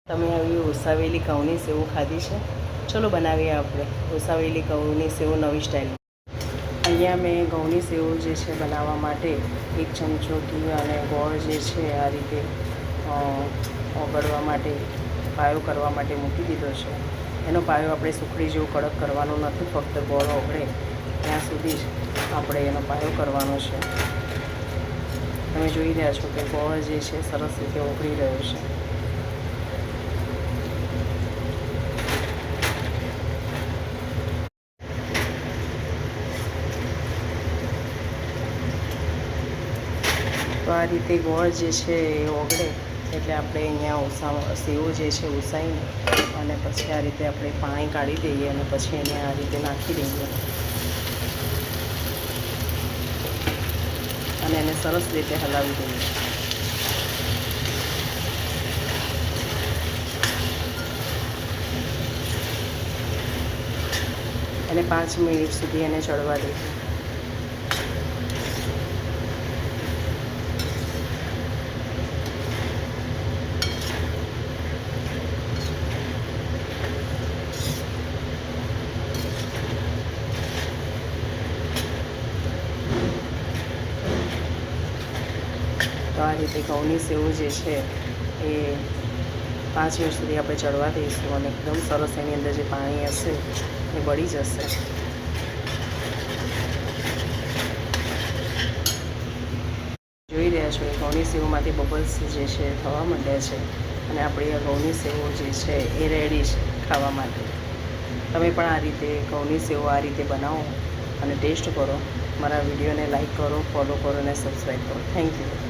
તમે આવી ઓસાવેલી ઘઉંની સેવ ખાધી છે? ચલો બનાવીએ આપણે ઓસાવેલી ઘઉંની સેવ નવી સ્ટાઇલ. અહીંયા મેં ઘઉંની સેવ જે છે બનાવવા માટે 1 ચમચો ઘી અને ગોળ જે છે આ રીતે ઓગળવા માટે પાયો કરવા માટે મૂકી દીધો છે. એનો પાયો આપણે સુખડી જેવું કડક કરવાનો નથી, ફક્ત ગોળ ઓગળે ત્યાં સુધી જ આપણે એનો પાયો કરવાનો છે. તમે જોઈ રહ્યા છો કે ગોળ જે છે સરસ રીતે ઓગળી રહ્યો છે. તો આ રીતે ગોળ જે છે એ ઓગળે એટલે આપણે અહીંયા સેવ જે છે ઉસાઈને અને પછી આ રીતે આપણે પાણી કાઢી દઈએ અને પછી એને આ રીતે નાખી દઈએ અને એને સરસ રીતે હલાવી દઈએ. અને 5 મિનિટ સુધી એને ચડવા દઈએ. તો આ રીતે ઘઉંની સેવ જે છે એ 5 મિનિટ સુધી આપણે ચડવા દઈશું અને એકદમ સરસ એની અંદર જે પાણી હશે એ બળી જશે. જોઈ રહ્યા છો કે ઘઉંની સેવમાંથી બબલ્સ જે છે થવા માંડ્યા છે અને આપણી આ ઘઉંની સેવ જે છે એ રેડી છે ખાવા માટે. તમે પણ આ રીતે ઘઉંની સેવ આ રીતે બનાવો અને ટેસ્ટ કરો. મારા વિડીયોને લાઈક કરો, ફોલો કરો અને સબસ્ક્રાઈબ કરો. Thank you.